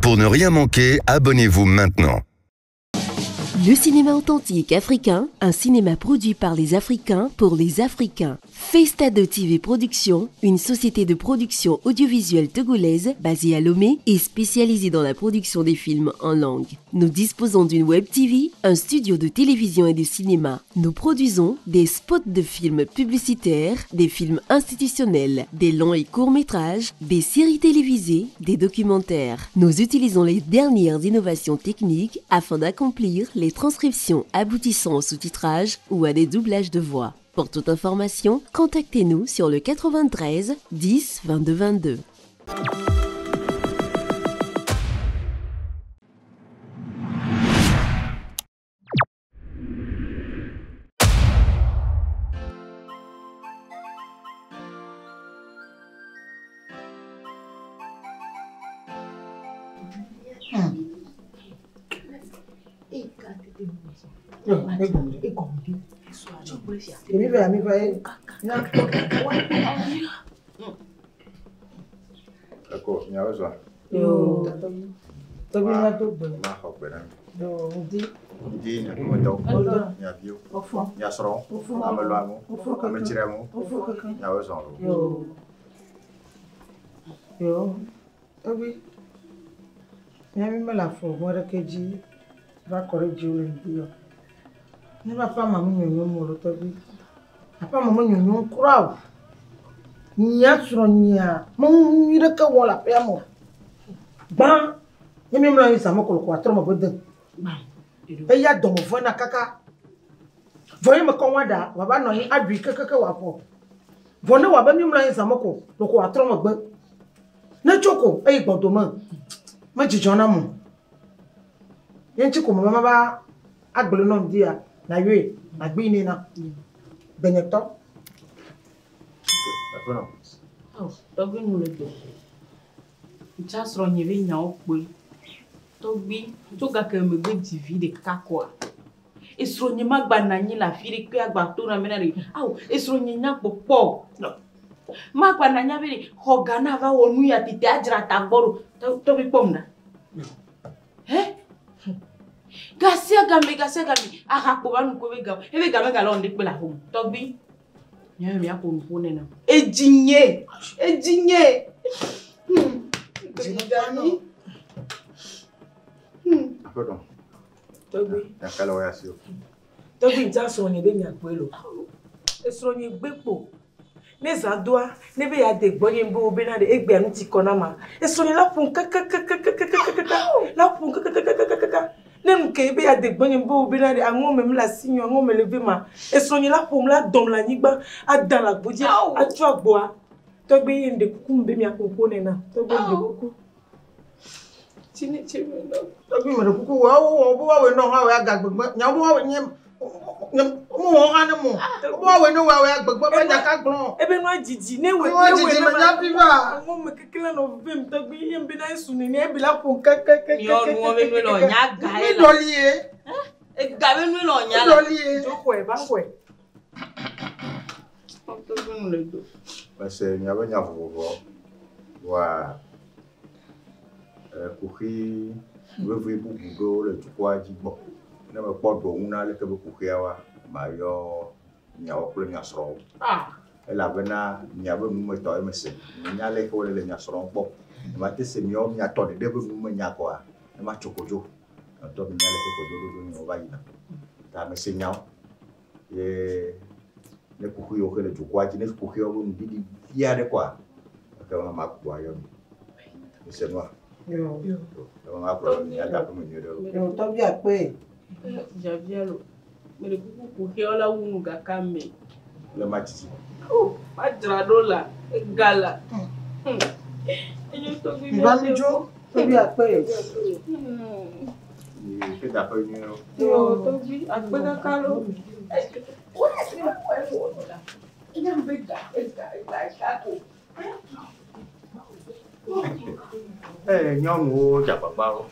Pour ne rien manquer, abonnez-vous maintenant. Le cinéma authentique africain, un cinéma produit par les Africains pour les Africains. FESTADO.TV Production, une société de production audiovisuelle togolaise basée à Lomé et spécialisée dans la production des films en langue. Nous disposons d'une web TV, un studio de télévision et de cinéma. Nous produisons des spots de films publicitaires, des films institutionnels, des longs et courts métrages, des séries télévisées, des documentaires. Nous utilisons les dernières innovations techniques afin d'accomplir les transcriptions aboutissant au sous-titrage ou à des doublages de voix. Pour toute information, contactez-nous sur le 93 10 22 22. D'accord, il y a besoin. Yo, Togbui Festado. Di na kuma tau ya biyo ya soro amalwamo amechiremo ya wazoro Yo, Togbui. Nyami mala fo mora keji va kore jiule ndio. Ni papa mama nyonyo mo Togbui. Papa mama nyonyo kura. Nya soro nya. Mo nyire ka wala pe mo. Ba, nyami mala yi samo ko atro mo bode. E ya domo fo na kaka. Voye me kon wada, wa ba no yi adwi kaka wa po. Vone wa ba nyami mala yi samo ko atro mo gbe. Na choko e gbodo mo. Ma jijona mo. Yenchi ko mama ba agbelo no ndia na yue na gbi ni na. Benyeto. D'accord. Oh, Togbui nous le do. Ncha sro nyive nya okwe. Togbui, to ga ke me gbe divi de kakwa. Esro nyima gba na nyi la firi pe agba to na menare. Aw, esro nyinya popo. Ma gba na nya bere hogana va wonu ya tite ajra tagboro. Togbui pomna. Gasia gambe. Aha ko ba nu ko be ga. Ebe ga me ga lo ndi pe la home. Togbui. Nya me akọ nu na. Ejinye. Jidani. Pardon. Togbui. Ya kala wa yasio. Togbui nja so ni be nya pelo. Esro ni gbepo. Neza doa, nebe ya de gboye mbo obe na de egbe anu ti kona ma. Esro ni la pun kaka. La pun kaka. Nem ke ebe ya de gboye mbo obe na de anwo mem la sinyo, anwo me leve ma. Esro ni la pun la dom la nigba, a dan la gboje, a tu agboa. Togbui yende kuku mbe mi akoko nena. Togbui yende kuku. Chine no. Togbui me kuku wa we no ha we agagbegbe. Nya wo wa nyem mo ha na mo. Wo we no wa we agbegbe ba nya ka gbon. Ebe no ajiji ne we me nya piva. Mo me kekele no vim Togbui yembe na isu ni ebe la pon kaka. Mi onu o be lo nya ga e. Dolie. E ga be nu lo nya la. Dolie. Joko e ba we. Togbui nous le do. Parce que nya ba nya vovo wa kuhi wewe bubudo le tukwa jibo. Na me podo una le ke kuhi awa ma yo nya o klo nya sro. La bena nya ba mu to e mese. Nya le ko le nya sro po. Ma te se mi o nya to de be mu nya ko a. Ma chokojo. To mi nya le ko do ni o ba yina. Ta me se nya ye ne kuhi o ke le tukwa ji ne kuhi o mu bidi ya de kwa. Ka ma kwa yo. C'est moi. Yo. On a problème, il y a pas comme une Yo, Togbui ape. Javialo. Mais le coucou qui est là où nous gakame. le match. Oh, pas dradola, gala. Banjo, Togbui ape. Il fait d'après une. Yo, Togbui ape kakalo. Nyɔnuwo dze agbagba wo.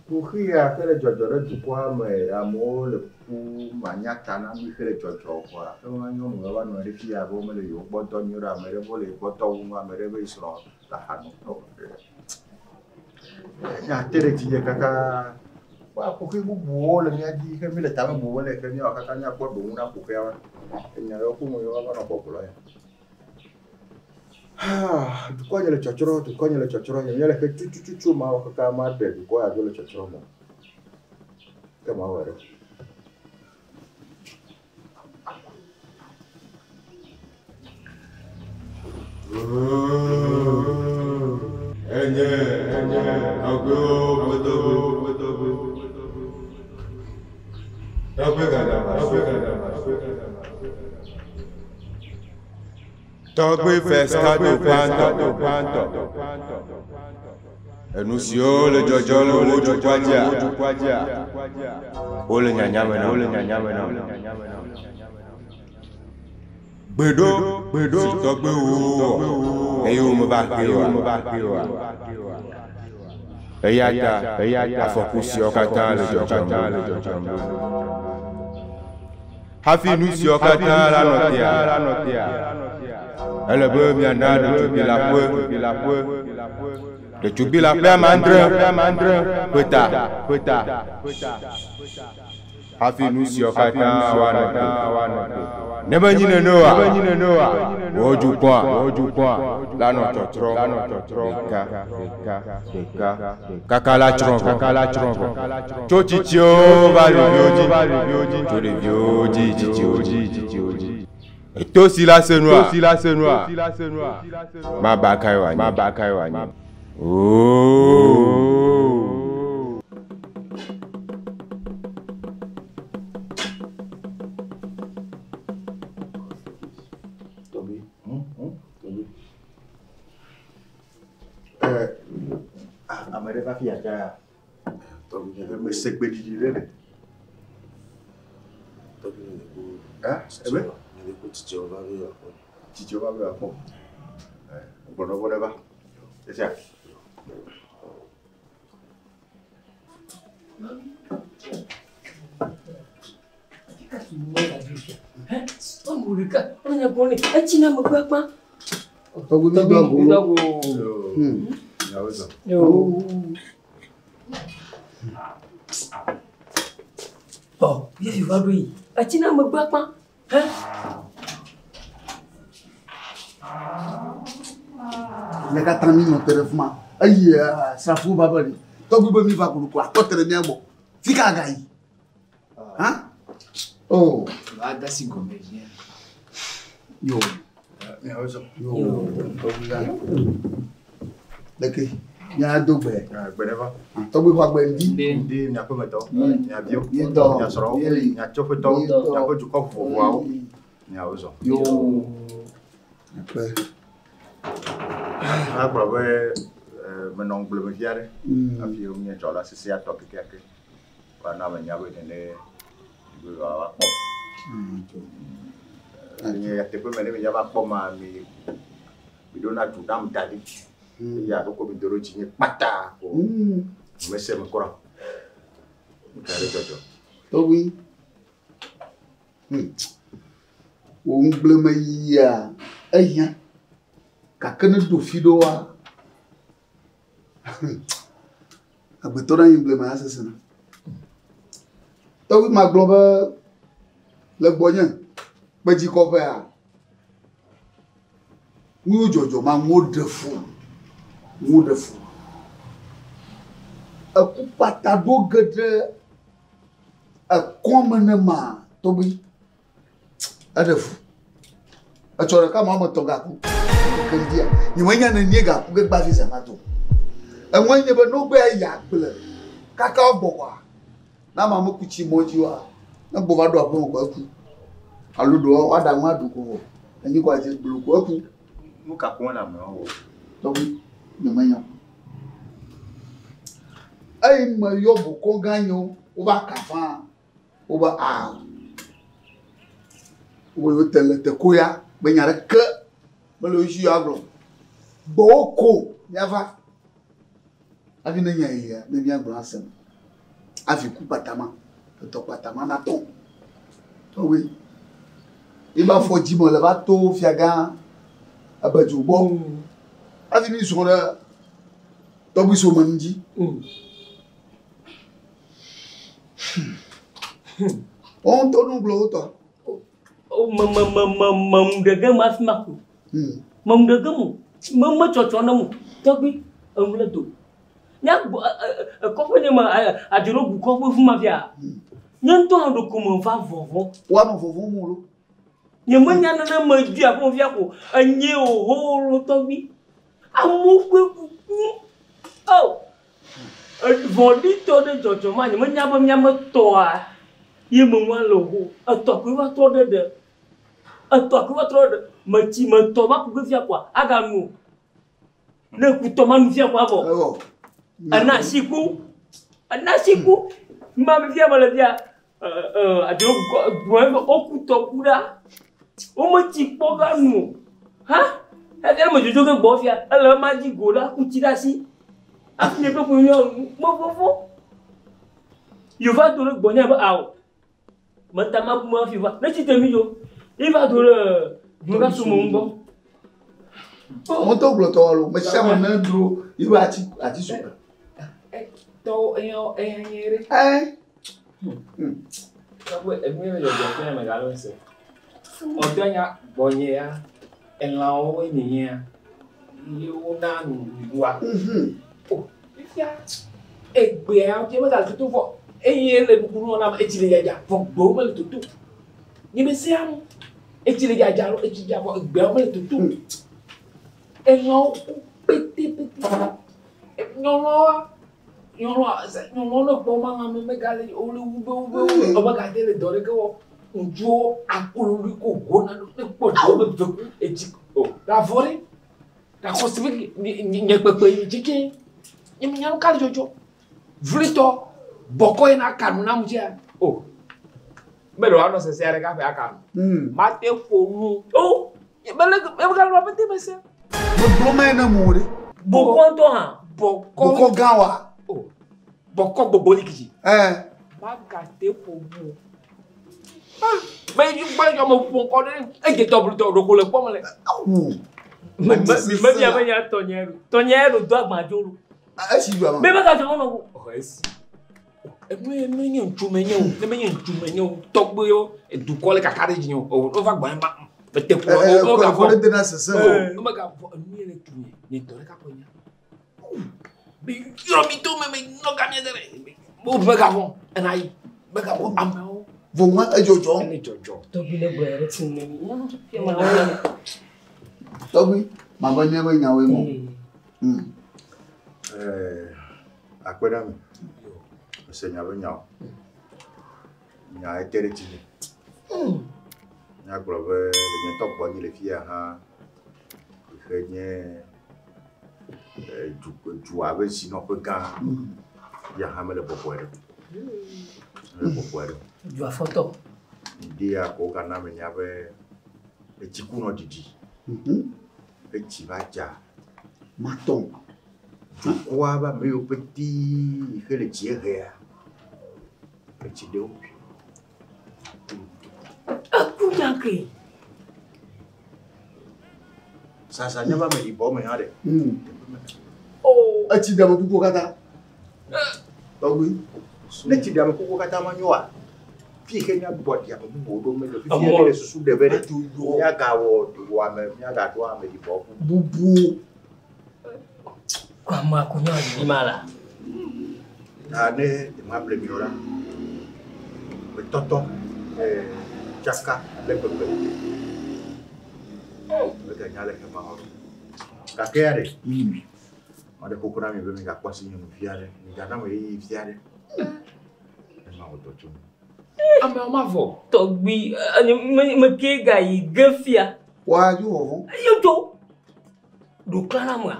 Kuxi ya ke le dzɔdzɔ ɖe dukɔa me amewo le ku manyata na nu ke le dzɔdzɔ kɔa. Ema nyɔnu va nɔ ɖe fi ya be womele yewo gbɔ dɔ nyuie ɖe ame ɖe bo le gbɔtɔ wu ame ɖe be srɔ̃ le axa nɔ. Ya tere tiye kaka wa poke bu bo le nya di ke mi le ta bo le ke ni o kaka nya po do una poke wa. Nya yo ku mo yo ba no pokulo ya. Ah, tu ko le chochoro, ya le ke chu ma wa kaka ma de ko ya le chochoro mo. Ke ma wa re. Togbui Festado panto. Nous sommes le jojo le du kwadia. Ole nyanyamena. Bedo si Togbui wo. Eyo mo ba kiwa. Eyata afokusi okata le jojo. Hafi nous si okata la notia. Elle veut bien de tubi la paix mandre peta hafi nous si okata wana neba nyine noa oju kwa la no totro kakala trongo chochichio va le vioji et toi si la c'est noir. Ma bakaille wani. Oh. Togbui. Amere va fi aja. Togbui me segbe di le. Togbui ebe? Titi va ver apa. Boleh bah. Siap. Oh, dia si Fadui. Acina magbapa. Hah? Lega tani mon téléphone. Aïe, ça fout babali. Togbui mi va pour quoi? Toi très bien bon. Fika gaï. Hein? Oh, Ada si gombejia. yo. Yo. Deke. Nya dogbe. Beneva. Togbui kwa gbendi. Ndi nya ko meto. Nya bio. Nya soro. Nya chofoto. Nya ko ju ko fo nya ozo. Yo. Après. Agora vai menong belum siare. Api umnya jola sisi atau keke. Karena menyawe nene ibu awak pop. Ini ya tipe mene menyawa pop mami. Bidona tudam tadi. Ya aku bidoro cinya pata ko. Mese mekora. Kare jojo. Togbui. O blema ya. Aïe. Kakene do fidoa. Abetora emblema asesina. Togbui ma globa le bonyen. Beji kope a. Mu jojo ma modefu. Aku patado gede a komene ma Togbui. Adefu. Achora kama mo togaku. Kendia. Ni wanya na niega ku gba fi samato. Enwanye be no gbe ya ple. Kaka ogbowa. Na ma mo kuchi moji wa. Na gbo ba do apon ko ku. Aludo wa da nwa duko. Enyi kwa je gbulu ko ku. Mu ka ko na mo. Togbui ni manya. Ai ma yo bu ko ganyo o ba kafa. O ba a. O yo tele te koya. Benyare ke belo isi aglo boko nyava avi na nya ya na bia gbo asem avi ku patama to patama na ton Togbui iba fo jimo le ba to fiaga abaju bo avi ni so le Togbui so manji. On tourne glo toi. Oh mam de gam afmaku. Mam de gamu. Mam chocho na mu. Togbui amula do. Nya ko ko ni ma adiro bu ko fu ma via. Nya to ando ko mo va vovo. Wa mo vovo mu lo. Nya mo nya na ma du a ko via ko anye o ho Togbui. Amu ku. Oh. Volito de chocho ma ni mo nya ma to a. Ye mo wa lo ho. A to ku wa to de. A to ku wa to de. Ma ti ma to ba ku via kwa. Aga nu. Ne ku to ma nu via kwa bo. Anasiku. Mama via mala via. Adro go okuto kura. O mo ti po ga nu. Ha? Ade mo jojo ke bo via. Ala ma ji go la ku ti da si. Afine pe ko yo mo fofo. You va do le bonya ba aw. Mantama ku mo fi va. Na ti temi yo. Il va do le ga su mo ngo. On to glo to lo, me chama na dro, i ba ati super. To yere. Sabe, é mesmo eu já tenho me galo isso. Ontem ya bonhea, enlao e ninha. E eu na nua. Oh, ifia. Egbe a je me galo tutu fo. Ele bu kunu na e tile jaja, fo gbo me tutu. Ni me se am. E tile jaja lo, e tile jaja fo egbe me tutu. Enlao pete. Nyolo no boma ngame megale ole ube oba ka dele dore ko unjo akulu ko gona no ko do eti o da vore da kosibiki nye pepe jike nyemi nyalo kali jojo vrito boko ina kanu na mujia o mero ano se sere ka fe akanu mate fomu o bele ga lo pete mese Mo bloma na muri. boko to ha Boko gawa. Boko bobolikiji. Bagate fomu. Mais you buy your phone call and get double to roll a pomele. Me ya Tonyero do agbajoro. Asi do ama. Me ba ka jo no. Oh yes. Me nyen tumenyo Togbui yo e du kole ka carriage yo o va gba ma. Me te po o ga fo. De na sese. O me ga fo ni le tunye. Ni tore ka ponya. Yo mi tu me no cambia de. O me ga fo. And I me ga fo amao. Voma ejojo. Ni jojo. Togbui le bere tin ni. Togbui, ma ba ni ba nyawe mo. Akwedami. Senya ba nyawo. Nya eteretini. Nya globe le tokbo ni le fia ha. Fenye du ave sino pe ga. Ya ha me le popoere. Le popoere. Du photo. Dia ko kana me nyabe e chikuno didi. E chibaja. Maton. Quoi va me au petit fait le tirer. Petit déo. Akuyake. Ça n'y va me di bon me hade. Oh, Ati da mo kuko kata. Togbui. Le ti da me kuko kata manyoa. Fi kenya body ya bu do me le fi le susu de bere. Ya ga wo me ya ga do me di bon. Bubu. kwa ma kunyo ni mala. Ane ma ple minora. Me toto chaka le pepe. Me ganya le kama ho. Ka kere. Ade kokura mi be mi ga kwasi nyu fiare. Mi ga na me yi fiare. Ma o tochu. Ame o ma vo. Togbui me ke ga yi gefia. Wa ju ho. Yo to. Do klara mo.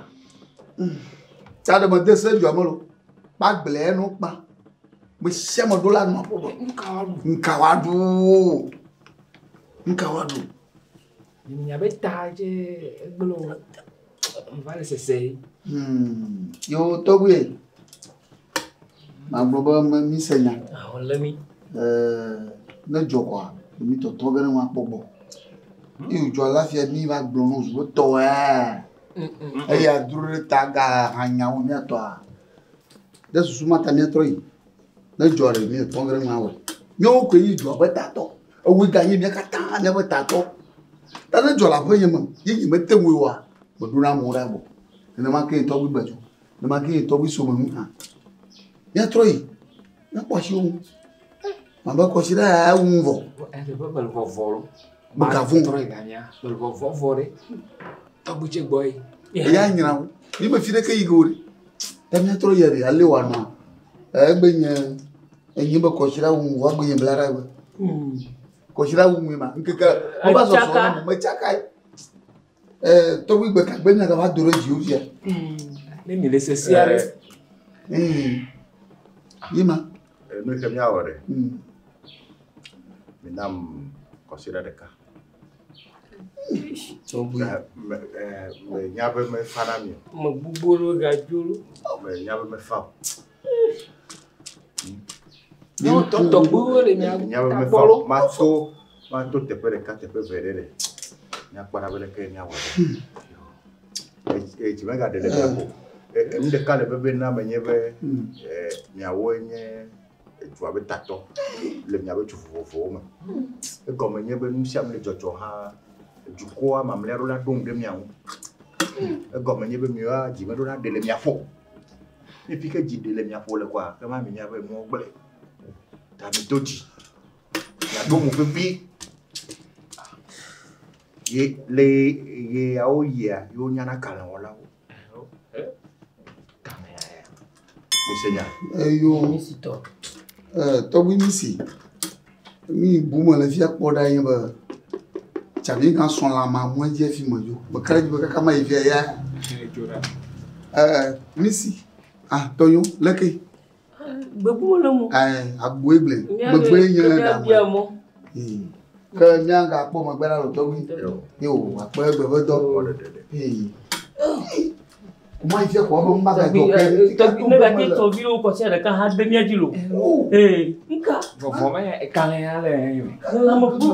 Tade mo dese ju amolo. Pa gble no pa. Mo se mo do la no po. Nkawadu. Ni ya beta je egbelo. Vale sese. Yo Togbui. Ma globa mi senya. Ah, wala mi. Na jokwa. Mi to to bere wa pobo. I ujo alafia mi ba gbonu zo to e ya duru ta ga hanya wo mi to a de susu mata mi troi na jore mi pongre ma wo mi o ko yi jo beta to o wi ga yi mi ka ta ne beta to ta na jo la bo yi mo yi me te wi wa bo dura mo ra bo ne ma ke to wi gbaju ne ma ke to wi so mo ha mi troi na po si o ma ba ko si da un vo e de ba bel vovolo mo ka vun troi ganya bel vovore Togbui che boy ya nyina ni ma fi de kai gori ta mi troi yare alle wa na gbe yen eyin ba ko si da un wa gbe yen blara ba ko si da un mi ma nkeka mo ba so so mo chakai Togbui gbe ka gbe na ka ba doro ji o fi ne mi laisse siare Yima. Noi che mi ore. Mi nam considera de ca. Togbui. Me nyabe me fana mi. Me buboro ga julu. Me nyabe me fa. No, Togbui le nyabe me fa. Ma to te pere ka te pe vedere. Nya para bele ke nya wa. E ti venga de le mde kale bebe na menyebe nyawenye tu abe tato le nyabe tu fofo ma e comme nyebe nu siam le jojo ha du ko ma mlero la dong de miawo e comme nyebe miwa ji me do na de le miafo e puis que ji de le miafo le quoi kama mi nyabe mo gbe ta mi toji ya do mo pepi ye le ye ao ya yo nyana kala wala Seigneur. Yo. Togbui misi. Mi bu mo le fi apoda yin ba. Chabi kan son la ma mo je fi mo jo. Ba kara ji ba ka ma ife ya. Misi. Ah, toyo leke. Bebu mo le mo. Agbo eble. Gbogbo yin da mo. Ka nyanga po mo gbara lo Togbui. Yo, apo egbe bo do. Moi je ko mo maga do Togbui ne ga te to vi o ko se re ka ha de mi ajilo nka vovó ma e kale ya le yo la mo fu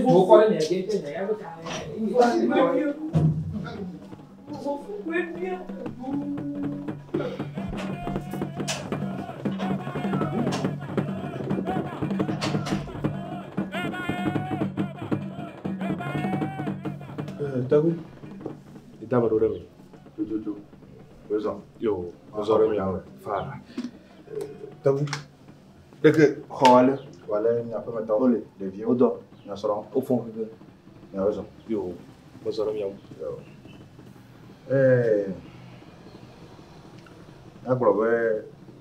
mo ko le ne ke te ya ka Togbui ita ba do re Jojo. Besoin. Yo, nous aurons mis à faire. Togbui. Dès que Hall, voilà, il n'y a pas maintenant les vieux. Odo, nous serons au fond. Il y a raison. Yo, nous aurons mis à aglobe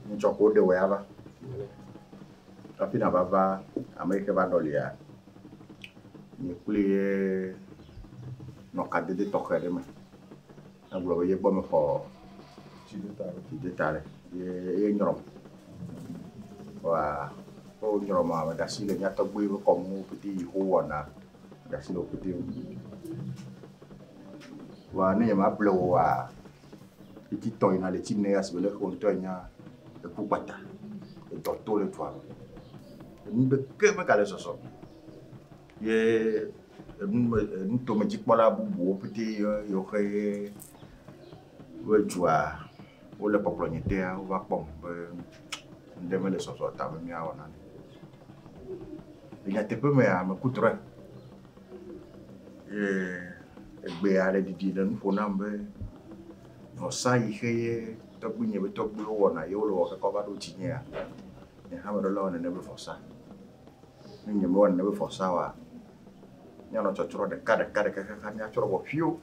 ni choko de weava. Tapi na baba Amerika ba dolia. Ni kulie no kade de tokere me. Aglobe ye bomme fo ci detale ye ñorom wa o ñorom ma da si le ñata buy ko mu petit ho wona da si lo petit wa ne ma blo wa petit toy na le tine as bele ko to nya e ku pata e to to le toi ni be ke ma kale so so ye nous to me jikpala bu petit yo kay wejua ole poplonyete a va pom ndeme le soso ta me mia wana il a te peu me a me kutre egbe ale didi den fona mbe no sai heye to bunye be to bu wona yo lo ka ko ba do tinya e ha me do lo ne be forsa ni me wona ne be forsa wa nyano chochoro de kada ka nya choro bo fiu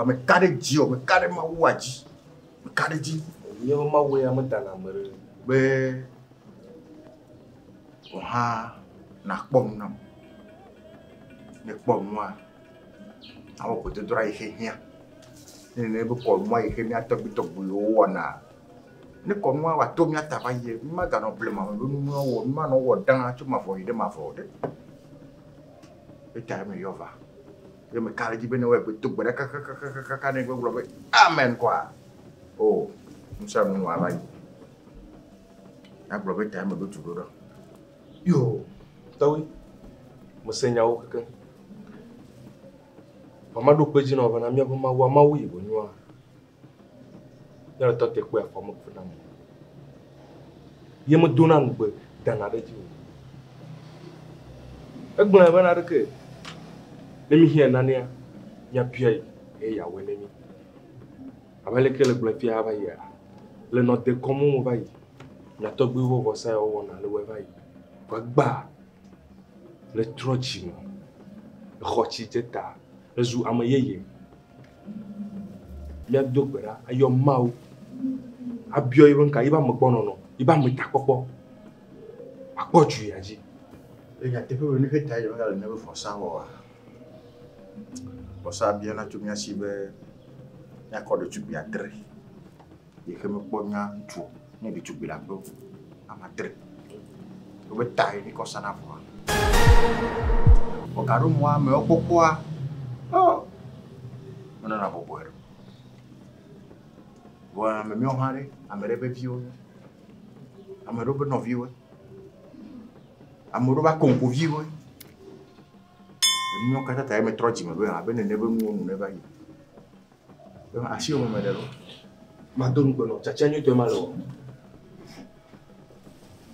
me kare jio me kare ma waji me kare ji yo ma we am dana mere be ha na pom nam ne pom wa awo ko te dra ihe hia ne be ko mo ihe mi atogbi togbu yo wona ne ko mo wa to mi ataba ye ma ga no problema me no wo ma no wo dan achu ma fo ide ma fo de e ta me yo va yo me kare ji be ne we be to gbere ka ne gbo be amen kwa oh nsa mu wa ba na gbo be ta me be to do yo tawi mo senya o ka Mama do peji na bana mi aboma wa ma wi bo nwa. Ya to te kwa fa mo funa mo. Ye mo dona ngbe dana de ji. Egbon bana de ke. Let me hear nania. Nya pia e ya we nemi. Abale ke le gblepia ba ya. Le no de komo mo ba yi. Nya to gbe wo sa o na le we ba yi. Ba gba. Le trochi mo. Khochi teta. Ezu amayeye. Mia dogbera ayo mau. Abio even ka iba mgbono no. Iba mtakpopo. Akpoju yaji. E ya tepe we ni ke tayi ba le never for sawo. Bosa bien na tu mia sibe. Ya ko de tu bia 3. Ye ke me po nya tu. Ni de tu bia bo. Ama 3. We tayi ni ko sana fo. O karu mo me okpokwa. Oh, mana na POUVOIR. Wa me mi ohare, amerebe view. Amerobe no view. Ameroba konko view. Mi okata ta me trochi me be abene nebe mu nu neba yi. Be asi o me delo. Ma don gbo no chacha nyu to malo.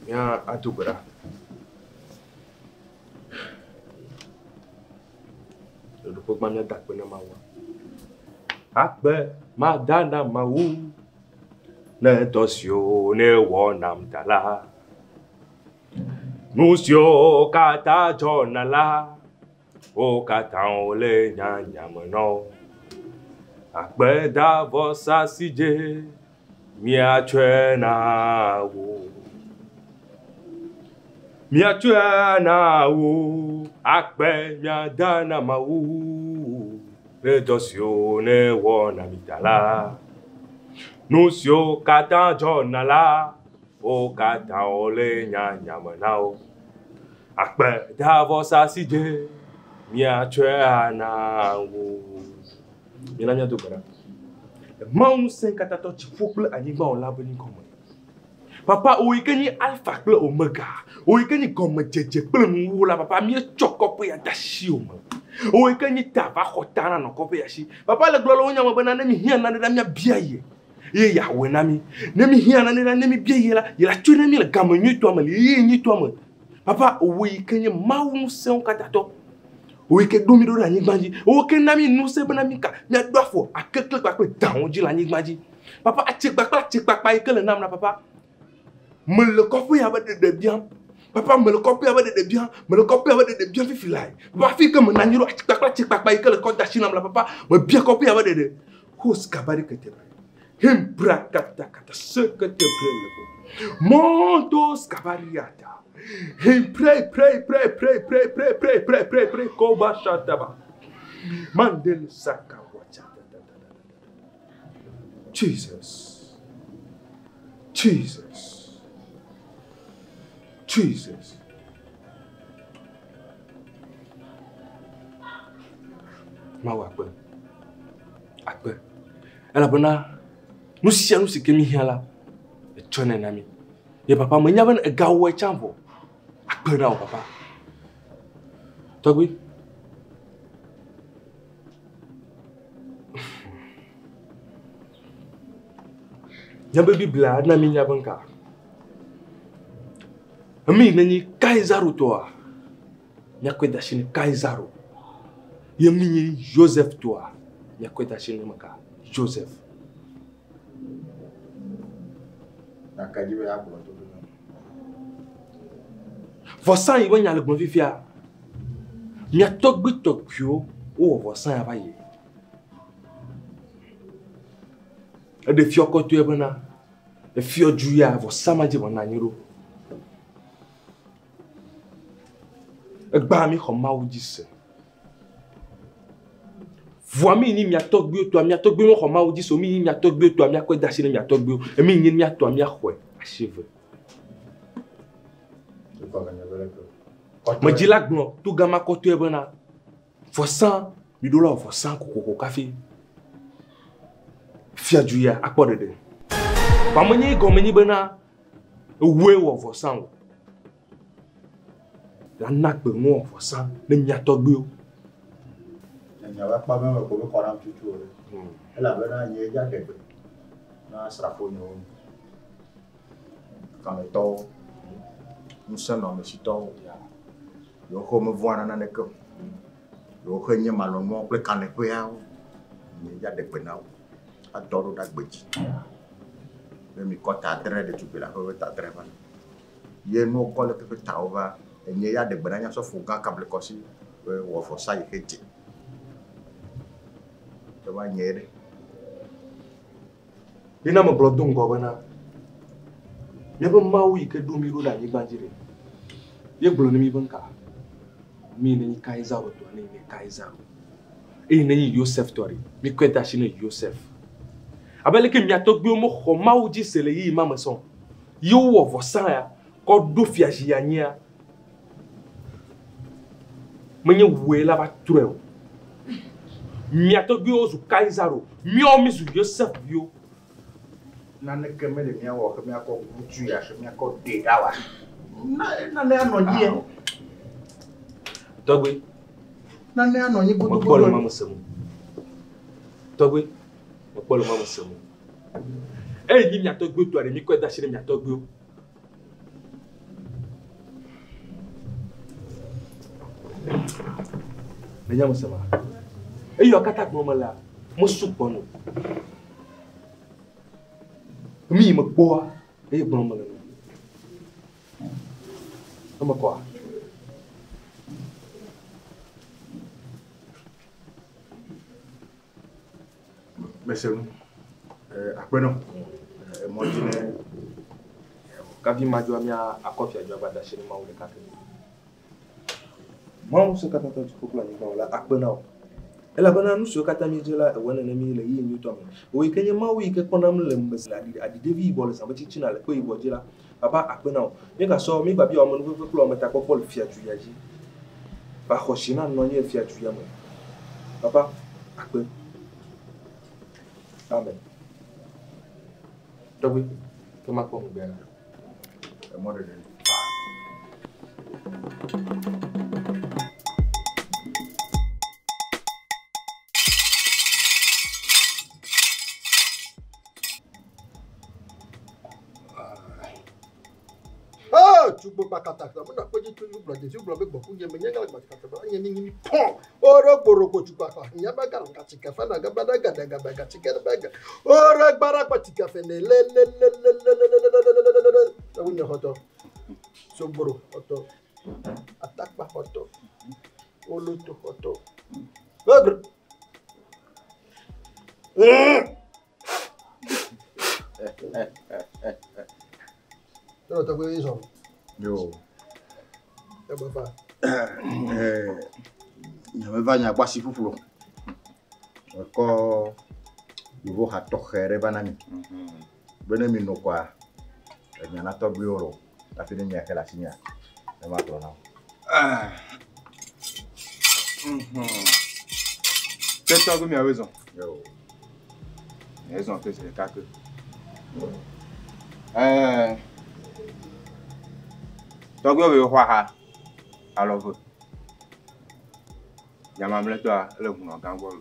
Ya atubera. Depois que minha dá na maua. Akbe madana mau. Ne tosio ne wonam dala. Musio kata jonala. O kata ole nyanya mono. Akbe da vosa sije. Mia chena wo. Mia chena wo. Akbe mia dana mau. Le dosio ne wona mitala. Nusio kata jonala. O kata ole nyanya manao. Akbe da vosa sije. Mia chena wo. Mina mia dokara. Mau sen kata to chifukle anigba on labeni komo. Papa oikeni alpha kle omega. Oikeni comme jeje kle nwula papa mi chokopo ya dashi oma. Oikeni tava khotana no kopo ya shi. Papa le glolo onya mabana na mi hia na da mi biaye. Ye ya we na mi. Na mi hia na na mi biaye la. Ye la tuna mi le gamanyu to amale. Ye nyi to amale. Papa oikeni mau sen kata to. Oike domido la nyigmaji. Oike nami nou se benami ka. Mi a doafo a kekle bakwe daonji la nyigmaji. Papa a chek bakpa eke le nam na papa. Me le kopi ya de bien. Papa me le kopi ya de bien. Me le kopi ya de bien fi filai. Papa fi ke me nanyiro a chek bakpa eke le konta shinam la papa. Me bien kopi ya de. Hos kabari ke te bre. Him bra kata se ke te bre. Montos kabari yata. He pray, koba shataba. Mandel saka wacha. Jesus. Mawa akbe. Ela bona. Nous si kemi hiala. E chone nami. Ye papa me nyaben e gawo chambo. Akbe na papa. Togbui. Nyabe bibla na mi nyaben ka. Ami nani Kaizaru toa. Nyakwe dashini Kaizaru. Yemi Joseph toa. Nyakwe dashini maka Joseph. Nakadibe ya kwa to. Vosan iwe nya le gbon fifia. Mia Togbui Tokyo o vosan ya baye. E de fio ko to e bana. E fio juya vosan ma je bona nyiro. E gba mi ko ma udise. Voami ni mia Togbui to mia Togbui mo ko ma udise o mi mia Togbui to mia ko dashi ni mia Togbui. E mi ni mia to mia khwe acheve. Majila gno tu gama kotu ebena $100 $100 koko kafi fia juya akpodede ba menyi go menyi bena we wo $100 la nakbe mo $100 ne mia Togbui o Il n'y avait pas même pour le courant tout tour. Elle avait un yéga de peu. Na srafo no. Quand le temps, nous sommes dans le sitôt. Le homme voit na neko. Le homme malongo le quand le peu ya. Il y a des penao. Adoro da gbeji. Le mi kota adre de tu la ko ta adre ba. Ye no ko le pe ta ova. Il y a des benanya so fuga kable kosi. Wo fo sai heti. Coba nyere. Ina mo blodun go bana. Me ba mawi ke do mi ro la ni banjire. Ye glo ni mi banka. Mi ni kaiza o to ni kaiza. E ni Yosef tori. Mi kweta shi ni Yosef. Abele ke mi atogbe mo kho maudi sele yi mama son. Yo wo vo san ya ko do fiaji ya nya. Menye wela ba treo. Mi atogbe o zu kaizaro. Mi o mi zu Yosef yo. Na ne keme le mia wo ke mia ko butu ya ke mia ko de dawa. Na ne anonyi e. Togbui. Na ne anonyi butu butu. Mo polo mama semu. Togbui. Mo polo mama semu. Eh ni mi atogbe to are mi ko da shire mi atogbe o. Meja mo sema. Eh yo kata ko mo la. Mo supono. Mi mo boa. Eh bon mo la. Ama kwa. Monsieur, après non, moi je n'ai Kavi majua mia akofi ajua bada shiri ma ule kake. Mo se kata to tukula ni wala akbena. Ela bana nu so kata mi jela wana na mi le yi mi to mi. O ikenye ma wi ke kona mle mbesla adi devi bol sa beti china le ko ibo jela. Papa akbena. Mi ka so mi babi o mo nu kula meta ko pol fiatu yaji. Ba khoshina no nye fiatu yamo. Papa akbe. Amen. Togbui, comment on peut faire? moi de tu peux pas kata ça mon akoji tu bloqué tu bloqué beaucoup je me nyanga ba kata ba nyeni ni pon oro boroko tu pa ka nya ba gar ka tika fa na ga ba ga ba tika ba ga oro bara pa tika fe ne le ta wunya hoto so boro hoto attaque pa hoto olo to hoto bagr no ta go iso yo. Ya baba. Nyameva nya kwasi fufulo. Ko yuvo hato khere banani. Bene mi no kwa. Nya na Togbui oro. La fini nya kala sinya. E ma to na. Qu'est-ce que tu as raison? Yo. Raison que c'est caque. Togbui Ewe ha alors Yamamle toi le gounon gangol.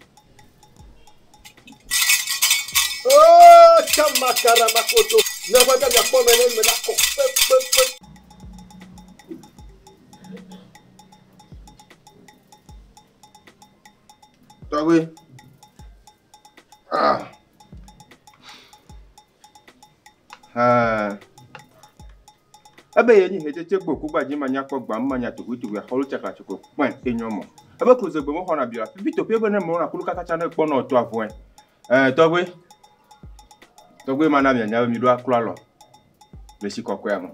Oh, chamakara makoto. Na kwata ya pome me na ko. Togbui. Abe yeni hete gboku gbaji manya ko gba manya tugu ya holu chaka choko pon enyomo abe close gbe mo hona biora vito pe be na mo na kulu kaka cha na gbo na oto avon Togbui mana mi anya mi do aklo alo le si kokko ya mo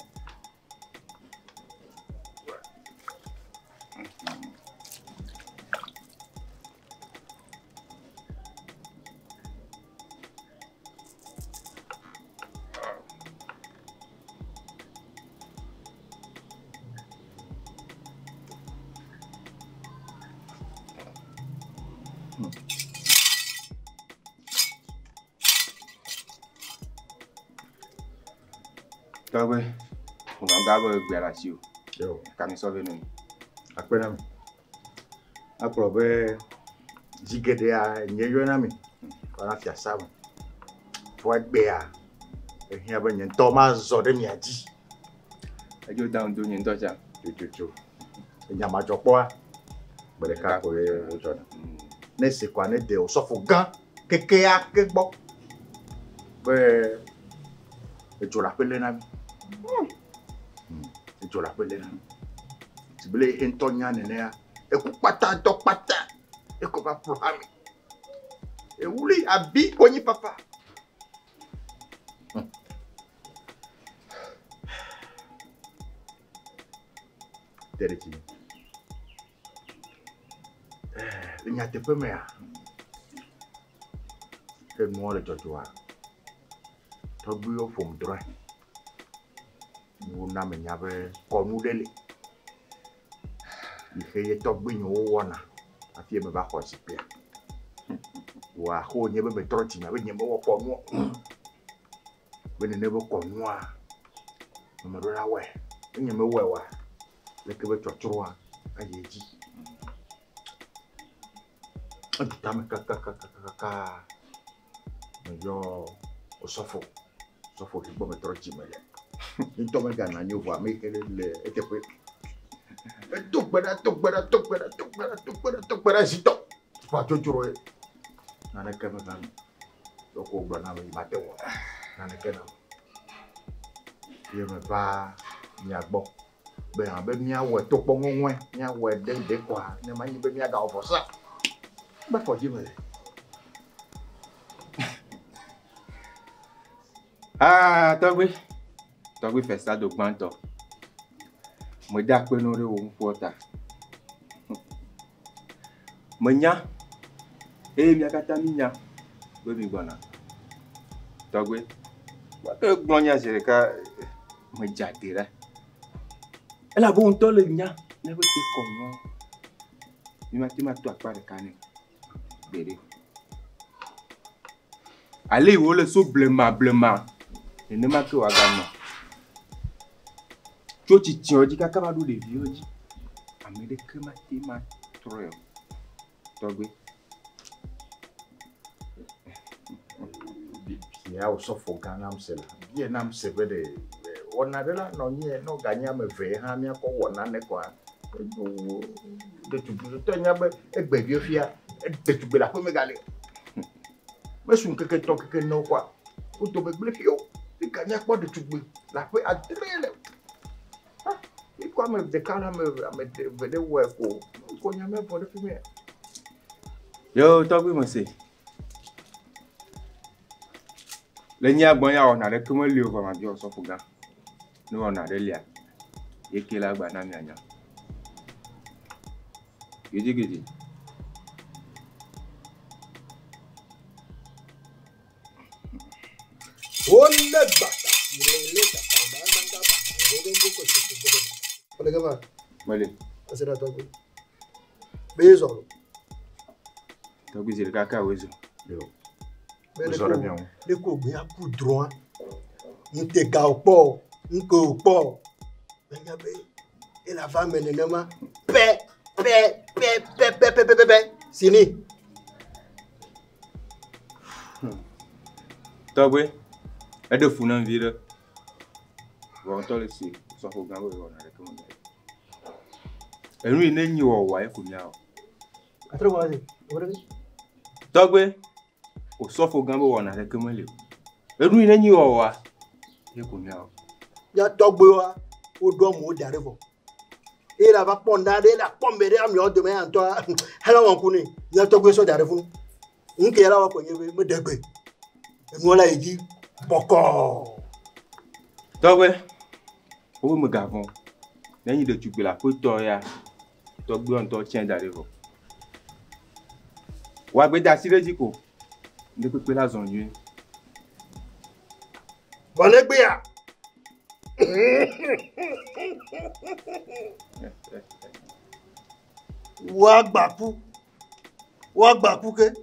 Togbui, on va gbe la si o. Yo, Kami so venu. akpena. Akprobe Jigedea, Nyeonami, on a fait ça. Toi, Béa, et il y a un Thomas Zodemiadi. I go down to you, Dodger. Il y a ma joie, mais les cas pour les jeunes. Ne c'est quoi, ne de au sauf au gant, Kekea, Kekbok. Mais, et tu l'appelles les amis. Et tu l'appelles les amis. Tu voulais Antonia Nénéa, et Kupata, Topata, et Kopa Prohami. Et ouli, Abi, Koni Papa. Dereki. Il n'y a pas de mère. Et moi, le Joshua. Togbui au fond droit. Nous n'avons pas comme nous délai. Il fait des Togbui nous wana. A fait me battre aussi bien. Wa ho n'y a pas de trottin avec n'y a pas comme moi. Mais n'y a pas comme moi. Nous me donnons ouais. N'y a pas ouais. Le que veut Joshua a dit. Tame kaka. Yo osofo ki bo metro chimele. Into me gana nyu wa me ele etepe. Tukbera zito. Pa jojo e. Na ne keme gana. Yo ko gba na me mate wo. Na ne kena. Ye me ba mi agbo. Be an be mi awe to po nwen, mi awe de kwa. Ne ma yi be mi aga ofosa. Ba for jimele. Ah, Togbui Festado gbanto. Mo da pe no re wo pota. Mo nya. Mi akata mi nya. Be mi gbona. Togbui. Wa ke gblonya se ka mo jade re. E la bon to le nya, ne be te kono. Mi ma ti ma to apare kane. Bere. Allez wo le so blema. Et ne m'a que wagano. Tu tiens dit qu'à cabado de vieux. Américain ma trop. Togbui. Ya o so for Ghana msela. Ye na msebe de ona de la no nye no ganya me ve ha mi ko wona ne kwa. De tu to nya be egbe bi ofia de tu be la ko me gale. Me sun keke to keke no kwa. O to be gbe fio. Il gagne pas de tout bruit. La paix a drillé. Il quoi me décale me venir ouais quoi. Qu'on y a même pour le fumer. Yo, Togbui monsieur. Le nya bon ya on a le comment lui va ma bio so fuga. Nous on a de lia. Et qui la ba na mi anya. Gidi. Ole bata, le kanda nanga bata, rodongo ko chukubere. Ole gaba. Mali. Asira Togbui. Bezolo. Togbui zile kaka wezo. Yo. Bezolo bien. Le ko gbe aku droit. Nte ka opo, nko opo. Benyabe. Et la femme nenema pe. Sini. Togbui. Et de fou nan vire. Bon to le si so ko gan we wona rek mo. Enu ine nyi wo wa e ko nya o. Atra wazi. Ora ni. Togbui. O so fo gan we wona rek mo le. Enu ine nyi wo wa e ko nya o. Ya Togbui wa o do mo dare fo. E la va ponda de la pombere am yo de me anto. Hala won kuni. Ya Togbui so dare fun. Nke era wa ko nyebe me degbe. Enu la eji Boko. Togbui. O me gavon. Nani de tu la poto ya. Togbui on to tien dare fo. Wa gbe da sire jiko. Nde pe la zon yu. Wale gbe ya. Wa gbaku ke.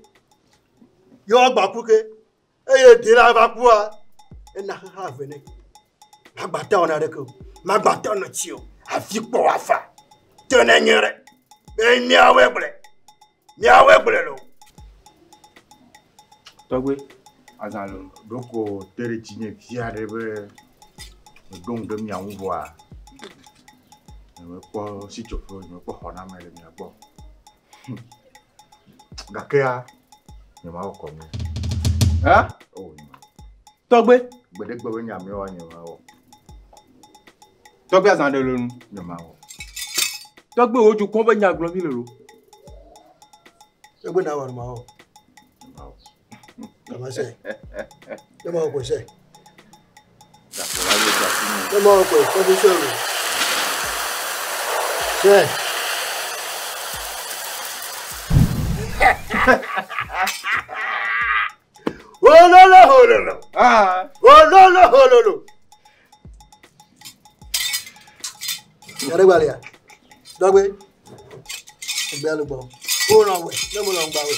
Yo gbaku ke. Eye dira va kwa. E na ha vene. Magbata ona reko. Magbata ona tio. Afi po afa. Tene nyere. E ni awe ble lo. Togbui azalo. Donc tere tinye via rebe donc de mia unvoa. Me ko si chofo me ko hona mele mia ko. Gakea ni ma ko mi. Hein? Oh. Togbui Gbede gbe nya mi o nya o. Togbui azalo nu. Nya ma o. Togbui oju kon be nya glo mi lero. Egbe na wa ma o. Comment c'est? Comment on fait? Comment on fait? C'est. Oh là là, oh là là. Ah. Oh là là, oh là là. Yare balia. Dogwe. Belu bo. Oh non ouais. Ne mo long ba we.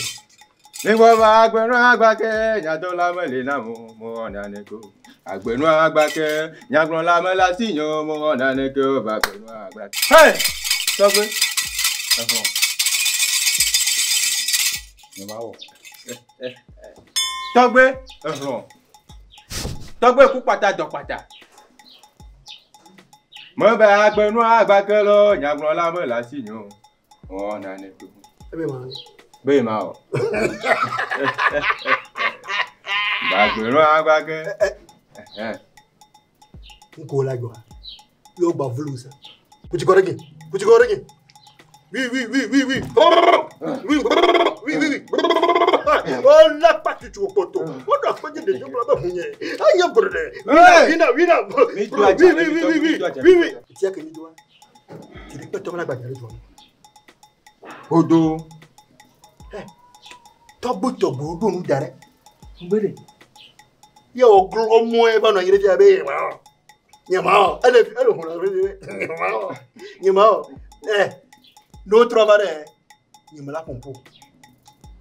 Nígbà bá agbẹnu agbákẹ́ yàtọ̀ lámẹ́lẹ̀ náà mo ọ̀nà nìkó. Agbẹnu agbákẹ́ yàgbọ́n lámẹ́lá sí yan mo ọ̀nà nìkó bá agbẹnu agbákẹ́. Hey! Togbui. Togbui. Togbui kú pàtà dọ̀ pàtà. Mo bẹ agbẹnu agbákẹ́ lọ yàgbọ́n lámẹ́lá sí yan mo ọ̀nà nìkó. Bẹ́ẹ̀ máa ọ̀. Bàgbẹ̀rún agbákẹ́. N kò lágbà. Yóò gbà VOUS. Kùtì kọ́ rẹ́gì. Kùtì kọ́ rẹ́gì. Oui. Oh la pâte tu au poteau. On a fait des gens là-bas. Aïe, brûlé. Oui. Tiens que ni doigt. Tu dis pas toi la bagarre toi. Odo. Togbui do nu dare. Mbele. Yo glo mo e ba no yire ti abe ma. Nyama, ele ho la re. Nyama. No travare. Nyama la pompo.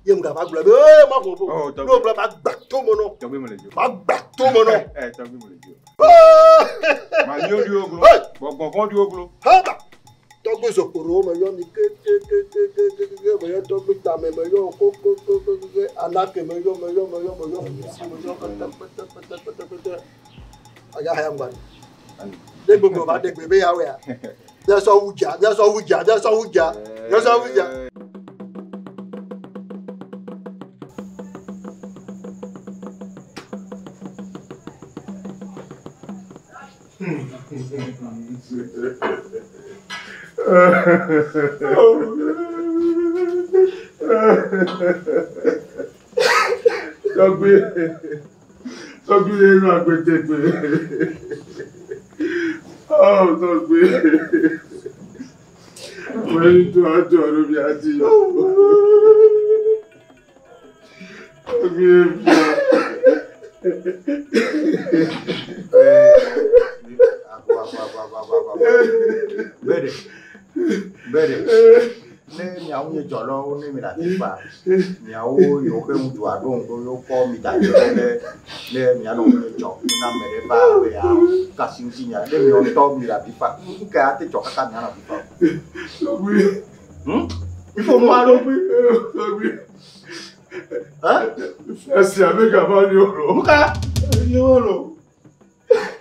Yem ga ba glo be, ma pompo. No glo ba gba to mo no. Togbui mo le jo. Ma gba to mo no. Togbui mo le jo. Ma ni o di oglo. Gbọ̀ngàn di oglo. Ha ba. Togbui sokoro me yo ni ke me yo Togbui ta me yo ko anake me yo aga ha ngba de gbogbo ba de gbebe ya we ya de so wuja Togbui enu agbetegbe. Oh, Togbui. When to ajo obi ati. Togbui. Bere. Ne miawo ye jolo ne mi la tipa. Miawo yo ke mu do adon go yo ko mi da ne mi ano ne jo na mere ba we ya ka sinsinya ne mi on to mi la tipa. Ka ate jo ka mi ana tipa. Togbui. Il faut moi Togbui. Hein? Merci avec Avaliolo. Muka. Yolo.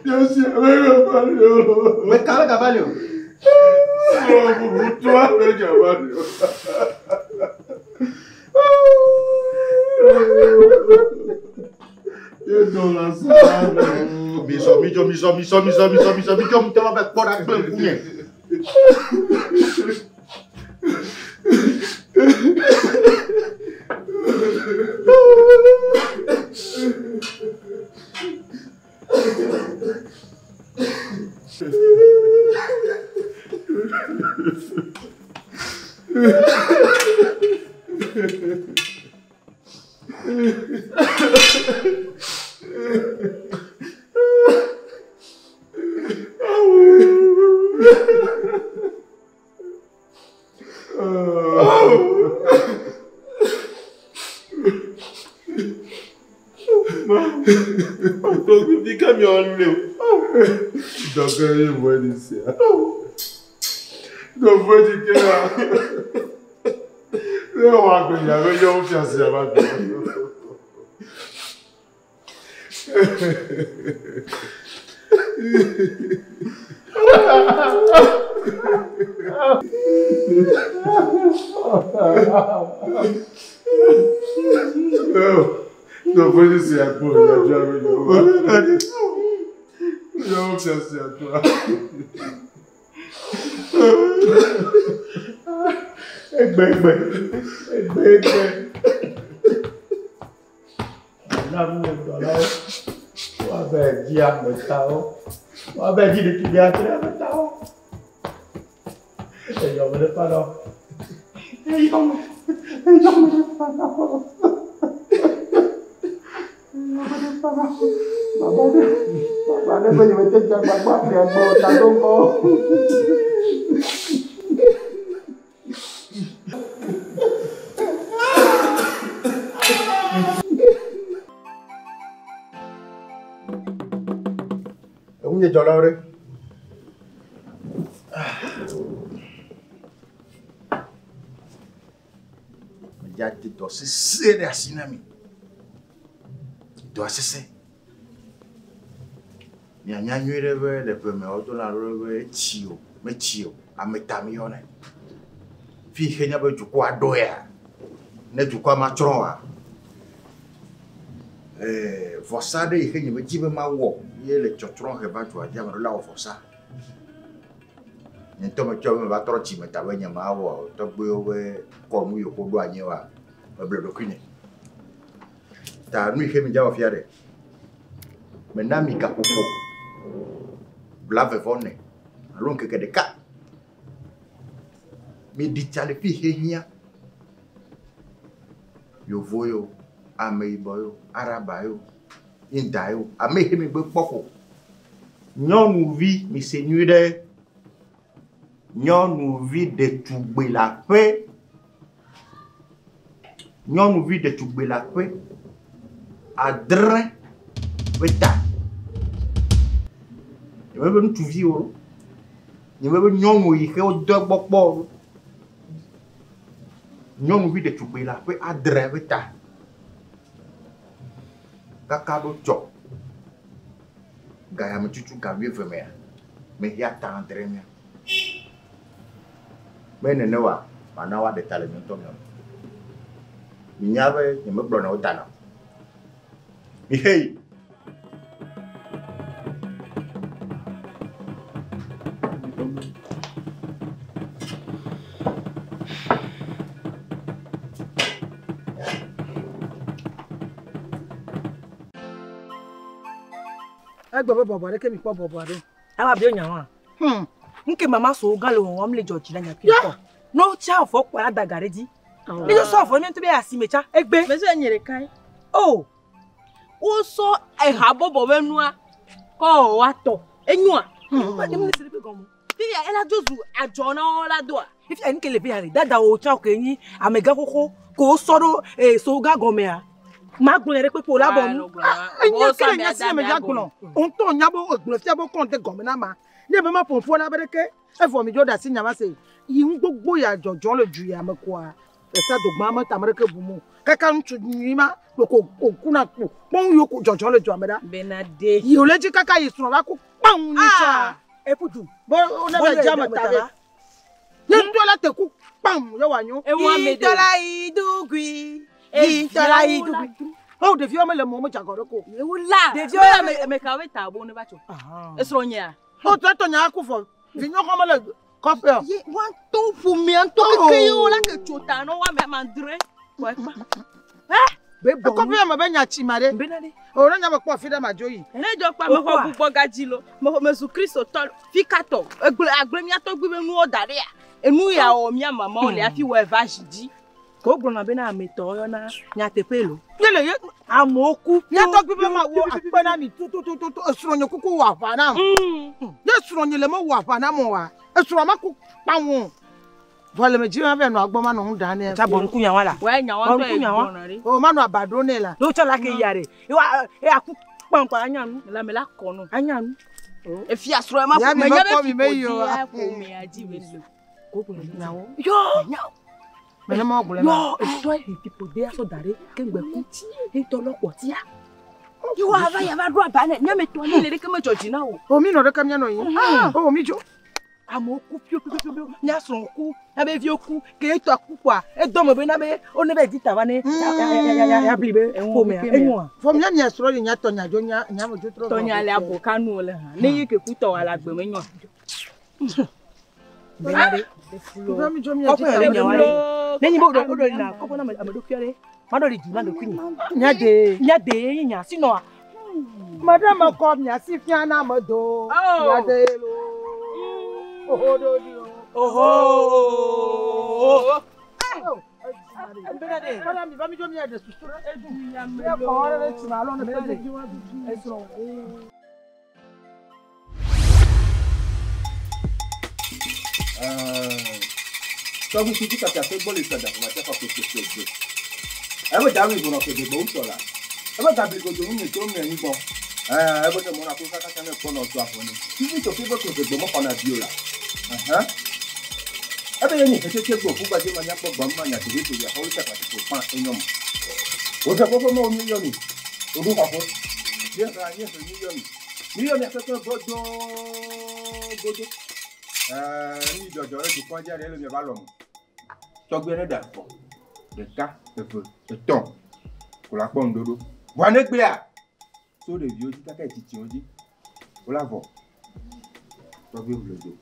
Merci avec Avaliolo. Mais kala Cavalio. Toi avec Avalio. Et dans la salle. Miso, mi te va avec pour la plein couille. Fica me olhando. Donc, il voit d'ici. Donc, vous dites que là. On va venir avec un fiancé. Non, voglio sia ancora, già non sia ancora. Unye jolore. Jadi dosi sere asinami. Do asese. Ni anyanyure be le peme odola robe chio, me chio, ametami yone. Fi henya be jukwa doya. Ne jukwa matronwa. Forçade e henya be jibe ma wo. Ye le chotron ke ba jwa dia la força. Então me chama va trochi me tabenya ma wo Togbui Ewe ko mu yo ko do anyewa me bledo kini. Ta nu ihe mi jawa fiare. Me na mi ka popo. Blave vonne. Alon ke de ka. Mi di chale fi henya. Yo voyo, ameiboyo, arabayo, indayo, amehe mi be poko. Nyɔnuvi mi se nyui ɖe. Nyɔnuvi ɖetugbui la ƒe. Nyɔnuvi ɖetugbui la ƒe. Adre beta. Nyeme be ŋutsuvi o. Nyeme be nyɔnu yi ke wodo gbɔ kpɔ. Nyɔnuvi ɖetugbui la ƒe adre beta. Kaka ɖo dzɔ. Gaya me tutu gavi eve mea. Me ya ta andre mea. Me nene wa mana wa de tale me to me. Mi nya be ni me gblɔ na wo dana. Mi hei. Agba baba re ke mi po baba re. Awa bi onyan wa. Nke mama so galo won le George la nya pi ko. No cha fo kwa da gareji. Ni so fo mi to be asimecha egbe. Me so nyere kai. Oh. O so e ha bobo wenua ko wa to. Enua. Ma dem ni se be gomo. Ti ya ela jozu ajo na o la do. If en ke le bi are dada o cha ko yin amega koko ko soro so ga gome a. Ma gbon ere pe po la bo mu. Bo so me da me jagulo. On to nyabo ogbon fi abo konte gome na ma. Ni be ma ponfo la bereke. E fo mi jo da si nyama se. Yi gbogbo ya jojo le ju ya me kwa. Esa do gba ma ta mereke bu mu. Kaka ntu nyima ko okuna ko. Pon yo ko jojo le ju ameda. Benade. Yi o le ji kaka yi sun ba ko pan ni cha. E putu. Bo o na be jama ta be. Ni ndo la te ku pam yo wanyo. E wa me de. Itola idugui. Itola idugui. Oh, de vieux me le momo jagoro ko. E wula. De vieux me ka we ta bo ne ba cho. Esro nya. Oh, tu to nya ku fo. Vinyo ko me le coffee. Ye wan to fu mi an to ke yo la ke chota no wa me mandre. Wa pa. Be bo. Coffee me be nya chi mare. Benade. O na nya me po fi da majoyi. Ene jo pa me ko bu bogaji lo. Me su Kristo to fi kato. Agbe mi Togbui be nu o dare a. Enu ya o mi mama o le afi we vashidi. Ko gbona be na meto yo na nya tepelo. Yele ye amoku. Ya Togbui be ma wo apena mi tu esronyo kuku wa fa na. Ye esronyo le mo wa fa na mo wa. Esro ma ku pa won. Vole me jiwa be no agboma no hu dan e. Cha bon ku nya wala. We nya won to e gbona ri. O ma no abado ne la. Lo cha la ke yare. E aku pan pa anya nu. La me la kono. Anya nu. E fi asro e ma ya me nya be me yo. Ko me aji we lo. Ko gbona nya wo. Yo. Me na mo gbole ma. Yo, e so e pipo de aso dare ke ngbe ku. E to lopo ti a. You have a drop banner, Yammy to me, little Georgie now. Oh, me not a camion. Oh, me, Joe. I'm a cook, Yason, a baby, you cook, get a cookwa, a domabenabe, or never did Tavane, I believe, and woman. From Yanya, rolling at Tonya, Jonia, Yamajo, Tonya Labo, Canola, Nay, Kuto, I like women. Then you go to order now, open a Maducare, Mother is not the queen. Yade, Yasino. Madame called me as if Yana Mado. Oh, Togo City ka fait bon les sada, on va faire quelque chose. Ebe dawi bon ko de bon sola. Ebe dabi ko do ni to me ni bon. Ebe de mo na ko kaka na ko no to afoni. Ti to fi bo ko de mo kona biola. Ebe ye ni ke go fu ba je manya ko ba manya ti to ya ho ta ka ko pa enyom. O ta ko mo million ni. O do ka ko. Ye ra ye million. Million ya ko bodo. Ni jojo e du kon jare le mi ba lo mo. Togbui ne da fo. De ka, de feu, de ton. Ko la pon dodo. Wa ne gbe a. So de vieux ta ka titi oji. Ko la vo. Togbui le do.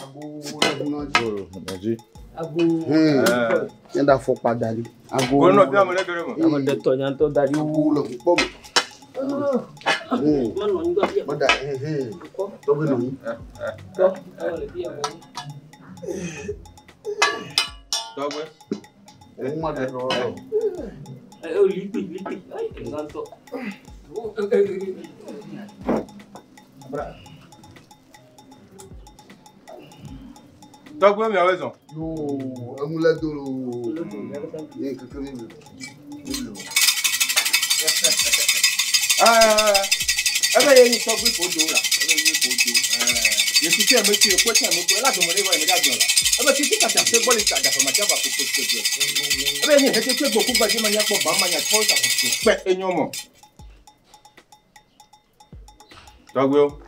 Ago la buna joro, naji. Ago. Yenda fo padà li. Ago. Ko no bi amole dore mo. Amo de Tonya to dari ago lo pom. Mada Togbui no yi. Togbui. Ma de ro. Lipi. Ai, exanto. Togbui mi a raison. Yo, amula dolo. Ye kekere mi. Ebe ye ni Togbui ko do la. Ebe ye ko do. Ye ti se me ti ko ti me ko la do mo le wa me da do la. Ebe ti ti ka ta se boli ka da fa ma ta ba ko ko ko. Ebe ni he ti se go ku ba je ma nya po ba ma nya ko ta ko pe enyo mo. Togbui o.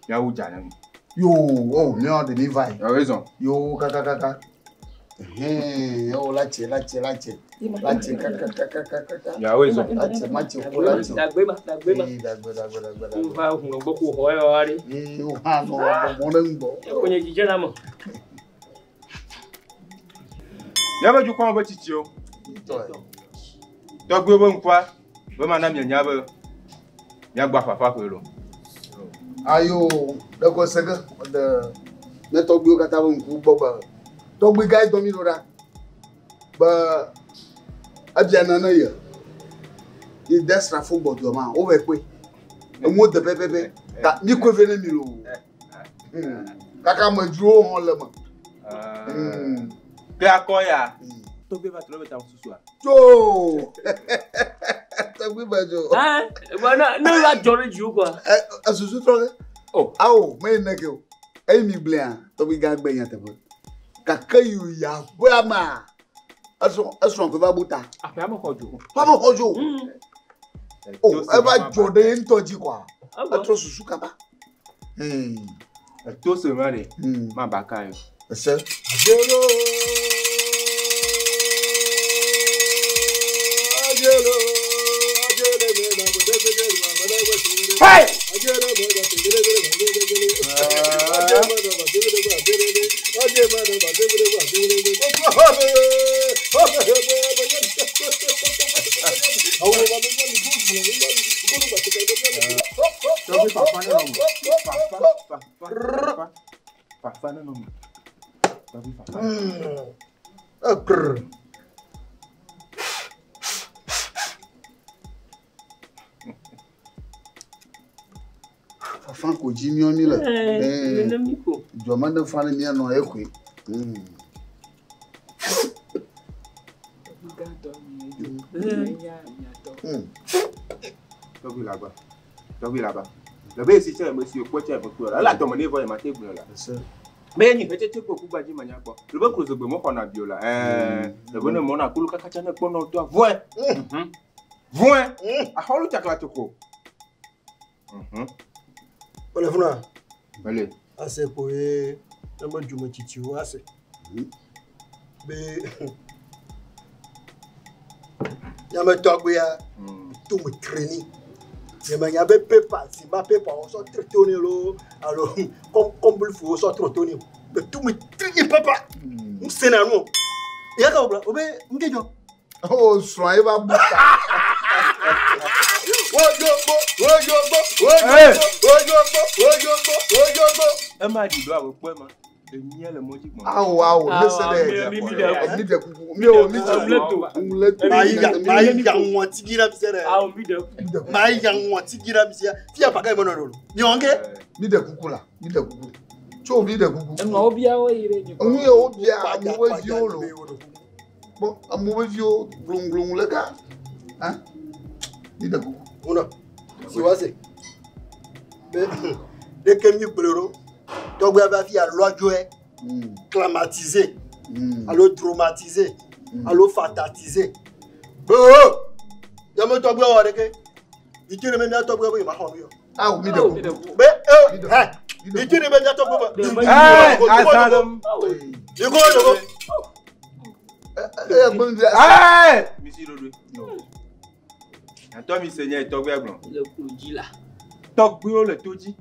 Ya u ja na mi. Yo, oh, me on the Levi. Ya raison. Yo, kaka. Oh, lache. Kaka. Ya raison. Lache, machi ko lache. Dagbe. Dagbe. Va un boku hoyo ari. Yo, ha no, mo ngo. Ko nye jijana mo. Ya ba ju ko ba titi o. Togbui bo npa. Bo ma na mi nya ba. Ya gba fafa ko lo. Ayo, da ko sega da na Togbui ka ta bon ku boba. Togbui guy domino da. Ba abiana na ya. I destra football do ma, o we pe. E mo de pepe. Ta mi ko vene mi lo. Kaka mo duro hon le mo. Pe akoya. Togbui va tlo beta susu a. Jo. Togbui ba jo. Bana no la jore ju ko. Asusu tro. Oh, awo, me neke o. Ai mi blia, Togbui ga gbe yan te bo. Kaka yu ya boama. Aso ko ba buta. Apa mo ko jo. Pa mo ko jo. Oh, e ba jo de ntoji kwa. Atro susu kaba. To se mare. Ma ba ka yo. Ese. Ajelo. Hey! Fan ko jimion ni la. Jo ma de fan ni no e kwe. Togbui là-bas. Le bé si c'est monsieur ko ti e mo ko la to mo ni vo e ma te gbin la. Mais ni fait tu peux couper du maniaque. Le bec close moi qu'on a viola. Le bonhomme mon a coulu caca na pour toi. Voin. Voin. A holu takla toko. Voilà voilà. Allez. Assez pour le mot du motitu assez. Mais ya me Togbui tout me traîner. Mais il y avait pas si ma pas on sort traiter lo alors comme il faut sort traiter. Mais tout me traîner papa. On c'est na non. Ya ka obla obe ngejo. Oh, soyez pas bouta. Emma dit doit au point, le miel le motif. Ah, waouh, laissez les. Dès que nous pleurons, Togbui va faire loi jouer, climatiser, alors traumatiser, alors fataliser. Il y a un Togbui à faire. Il tire même un Togbui à faire. Ah, oui, d'accord. Mais, il tire même un Togbui à faire. Monsieur Lodou. Attends, mi seigneur, Togbui à blanc. Le coup là. Togbui le tout dit.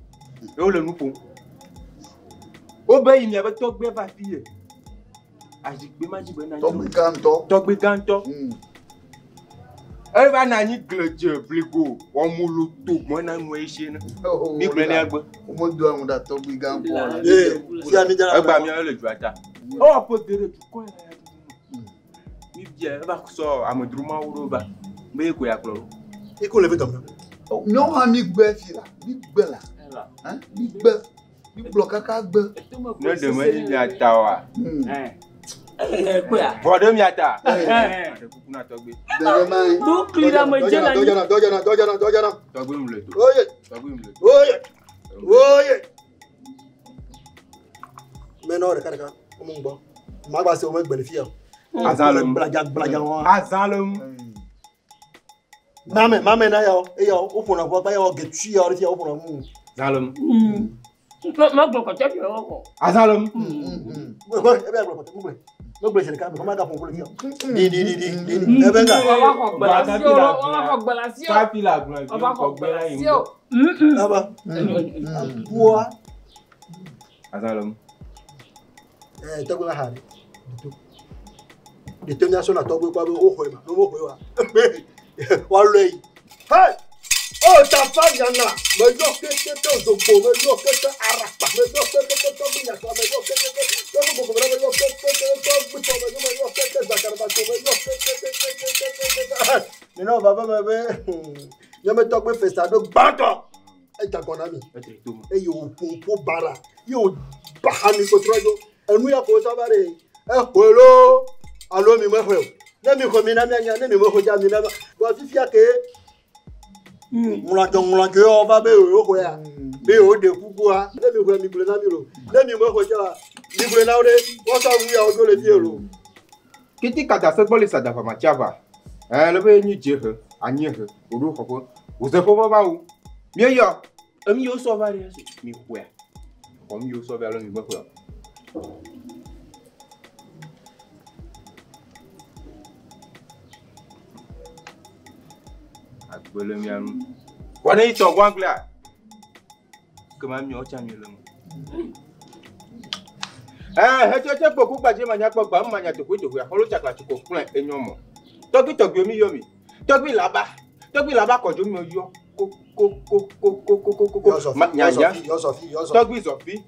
Et on le nous pour. Au bain, il y avait Togbui va filer. Togbui Ganto. Togbui Ganto. Elle va nani gladieux, bligo. On moule tout. Moi, n'a nous échoué. Mi prenez un peu. On doit on a Togbui Ganto. Si ami dans la. Bah, mieux le joata. Oh, peut dire du coin. Mi bien, va sortir à me drouma ou roba. Mais quoi, à clore. Et qu'on le fait comme ça. Non, on a là. Là. Hein? Big bloc à bel. Ne demandez ni à tawa. Quoi? Votre miata. Donc, il a me Dojana. Togbui me le tout. Oye. Mais non, regarde. Comment bon? Ma base au mec bénéfice. Azalem. Azalem. Maman na yo, o pona kwa ba yo get chi yo ri o pona mu. Azalem. Ma bloco ta fi o. Azalem. Ko e be bloco mu ble. Mo ble se ka ko ma ga pon ko le fi. Di. E be ga. Wa ko gbalasio. Ka fi la gban. Wa ko gbalasio. Aba. Boa. Azalem. Togbui la hari. Détermination à Togbui kwa o ho ma. No mo ho wa. Walei. Hey! Oh, ta femme yana. Me yo que zobo, me yo que arapa, me yo que Togbui ya, me yo que Togbui me yo que zakarba, me yo que non, baba me yo me Togbui Festado bato. Et ta konami. Et yo pompo bara. Yo bahani ko trojo. Enu ya ko sabare. Hello. Allo mi me ho. Nemi ko mi na mi anya nemi mo ko ja mi na ba fifia ke mula jo ba be o ko ya be o de kuku a nemi ko mi ble na mi ro nemi mo ko ja mi ble na o de o sa wu ya o do le fi ro Kiti kata se boli sa da fa ma chava le be ni je he anyi he o do ko o se ko ba u mi yo mi yo so ba re mi ko ya o mi yo so ba lo mi mo ko Boleh miam. Wana itu orang kelas. Kemami ocam milam. Hece poku baje manya ko ba manya to kuito ya. Holo chakla chiko kun enyomo. Togbui mi yomi. Togbui laba ko jo mi yo. Ko. Nyanya. Togbui Sophie.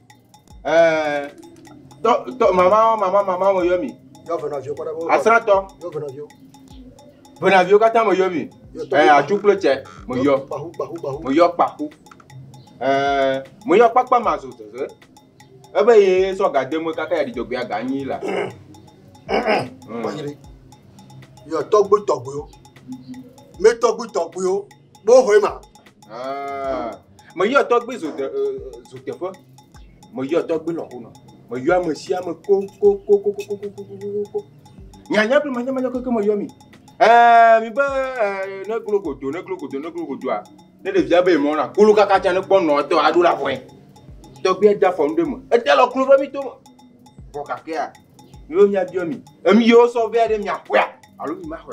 Mama mo yomi. yo vena vio kwa da Asrato. yo vena vio Vena vio kata mo yomi. A chukloche mo yo. Bahu. Mo yo pahu. Mo yo pakpa mazo ze. Ebe ye so gade mo kaka ya dijogbe aga yin la. Banyere. Yo Togbui yo. Me Togbui yo. Bo hoima. Mo yo Togbui zote fo. Mo yo Togbui lo hono. Mo yo mo si am ko. Nyanya pli manya ko mo yo mi. Mi ba na glogodo a. Ne de via be mo na kulu kaka cha ne pon no te adu la fo. To bi da fo ndem. E te lo kulu ba mi to. Bo ka ke a. Yo nya bio mi. Emi yo so be de mi apoa. Alo mi ma ho.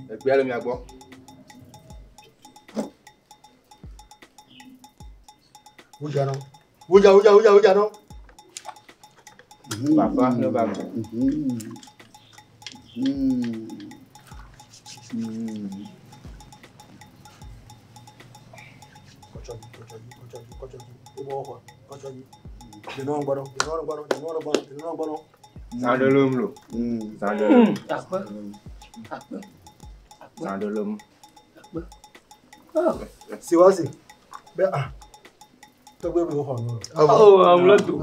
E gbe ale mi agbo. Uja no. Papa no ba. Sandalum. Siwasi. Be Togbui we ho no. I'm not do.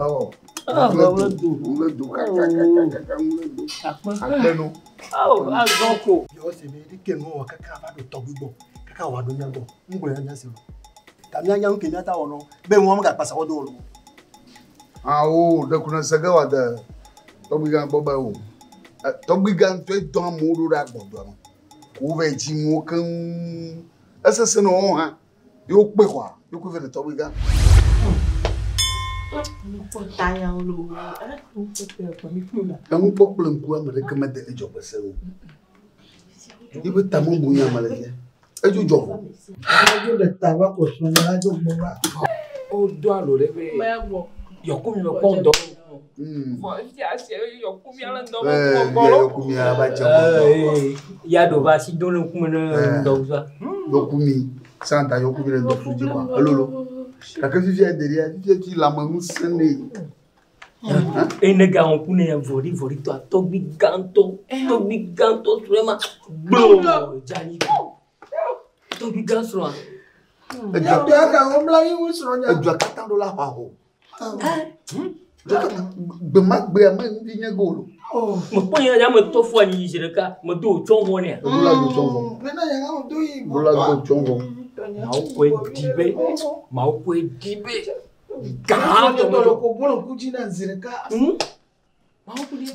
Azonko. Yo se me di ke no kaka ba do Togbui gbo. Kaka wa do nyago. Ngure anya se. Ta mi anya nke mi ata wono. Be won mo ga pasa wodo lo. Da kuna saga wa da Togbui gan boba o. Togbui gan to don mo ru ra gbodo no. Ko ve ji mo kan asese no ha. Yo pe kwa. Yo ko ve Togbui gan. Ang poklen ku amale ke mede ejo beseu. Ibe tamu bunya amale. Ejo jowo. Ajo de taba ko so na ajo gbo wa. O do alo re be. Yokumi me kondo. Fo ti a se yokumi ala ndo ko. Yokumi aba jamu. Ya do ba si don ku na ndo za. Yokumi santa yokumi ndo fuji kwa. Alolo. Kaka fifi derrière, fifi qui la maman sene. Et ne ga on kune ya vori to Togbui ganto vraiment. Jani. Togbui ganso. Ya ka on bla yi wusro nya. Ejo katando la pa ho. Be magbe ama ndi nya golo. Mo ponya ya mo to fo ni jireka, mo do chongo ne. Bula do chongo. Nena ya ga do yi. Bula do chongo. Mau dibe. Ganto to ko bolo kujina zireka. Mau dia.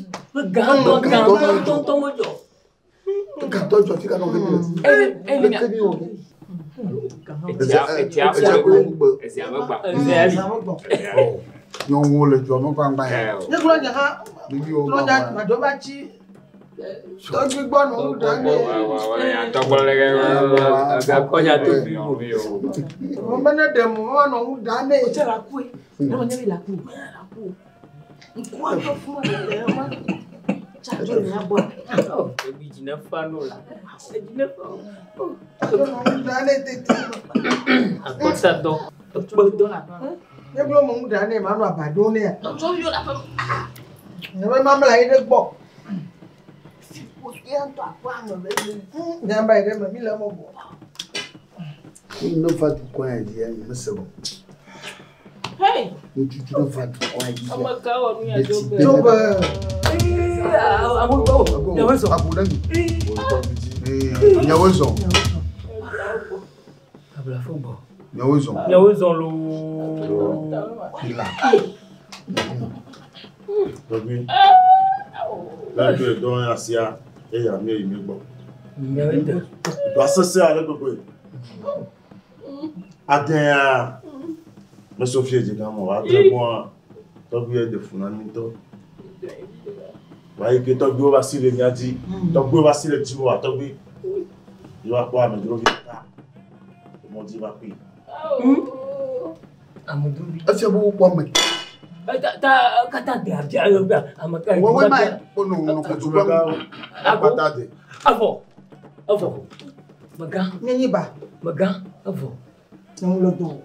Ganto mojo. Ganto jo fika no kebile. Nyongo le jo no pamba ya. Ye kula nya ha. Tro nya ma do ba chi. Togbui gbo no da ni. Ya tokbo le ga Konya to bi. Mo bana dem mo no da ni. O tera ku e. Na nya bi la ku. Nku a to fu le ma. Cha jo ni abo. Bi jina fano la. Jina fano. Mo da ni tete. Akosa do. Do la. Ye kula mo da ni ma no abado ni. So yo la fa. Ne ma mla ide gbo. Nyamba ide ma mi la mo bo. No fatu kwa ya ni mesebo. Hey. Tu no fatu kwa ya. Amaka wa mi ajobe. Joba. Amugo. Nyawezo. Abudani. Nyawezo. Abula fobo. Nyawezo lo. Ila. Togbui. Là tu es dans Asia et ya mi mi gbo. Nyawezo. Do asese ale gbogbo. Aden me Sophie je kan mo wa tre bon Togbui de funani to. Wa ike Togbui va si le nyadi. Togbui va si le tibo wa Togbui. Yo wa kwa me dro vita. Mo di va pi. Amudubi. Asia bo kwa me. Kata dia amaka. Wo mai no ko tu ba. Patade. Avo. Maga. Nyenyi ba. Maga. Avo. No lo do.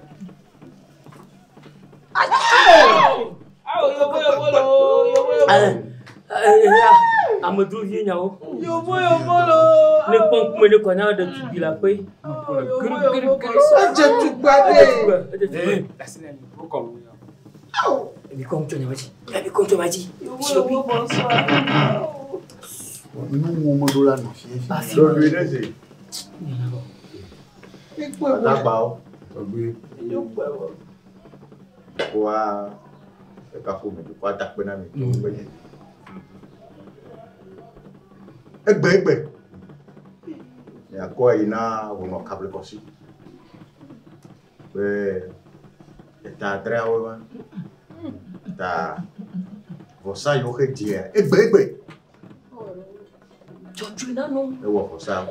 Amudubi nyawo. Yo bolo. Ne pon kuma ne kona da tubi la pe. Aje tu gbade. Ebi konto maji. Shobi. No mo do la no fie. Togbui nese. Agba o. Togbui. Wa e ka ko me ko ta pe na mi to pe ni egbe ya ko ina wono kable ko si pe ta trawa ta vosa yo ke dia egbe Jojo na no e wo vosa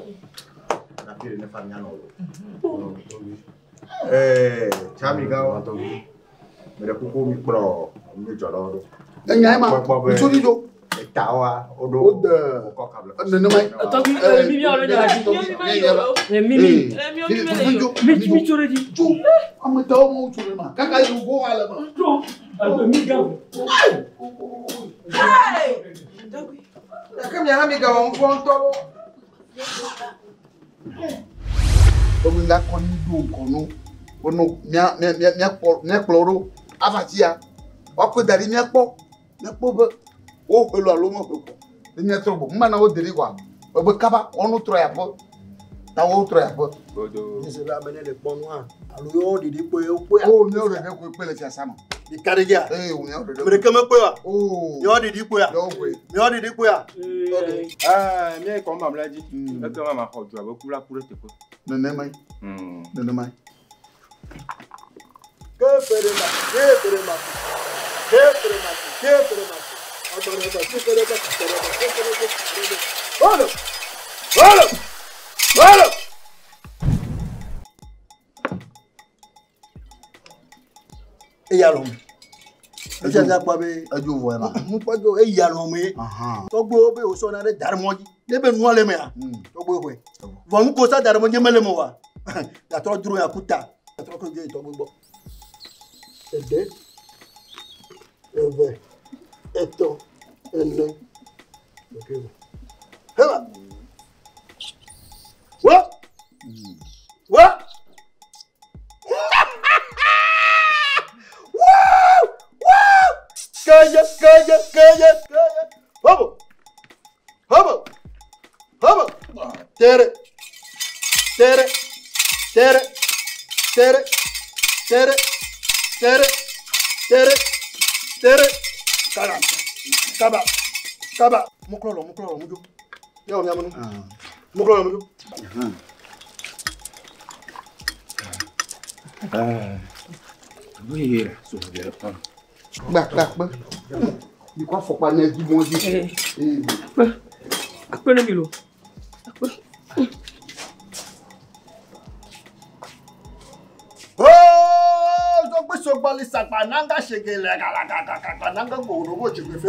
na pire ne famia no chami ga to me de kuku mi pro mi jolo do enya ma sori do tawa odo ko kable ne mai to bi mi mi olo da di mi mi chore di tu amata mo chore ma kaka yu go ala ma tu albe mi ga hey Comme il y a un amiga, on voit un taureau. Comme il a connu d'où, kono, mia chloro, avatia, wako dari mia po, o pelo alomo peko. Mia trobo, mana o deri kwa, obo kaba, onu troya po, ta o troya po. C'est là mener les bons noirs. Alors yo didi po yo po. Oh, ne o de ko pele tia sama. Di karigia. Eh, o ne o de. Me de keme po ya. Oh, yo didi po ya. Yo po. Yo didi po ya. Mi ko ma mlaji. E ko ma ho ju abo kula kure te ko. Ne mai. Ne mai. Que perema. Voilà. E ya lo. E ja pa be ajo vo ma. Mu pa jo e ya lo me. To gbo be o so na de darmoji. De be nu ale me ya. To gbo we. Vo mu ko sa darmoji mele mo wa. Da to duro ya kuta. Da to ko ge to gbo. Ede. Eve. Eto. Ene. Okay. Heba. What? Calla. Vamos. Tere. Kaba. Muklolo, mujo. Yo, mi amanu. Muklolo, mujo. Oui, so bien. Ba. Ni kwa fokpa na di mo di. Akpe na milo. So gbali sapa nanga shegele nanga go no go chigbe fe.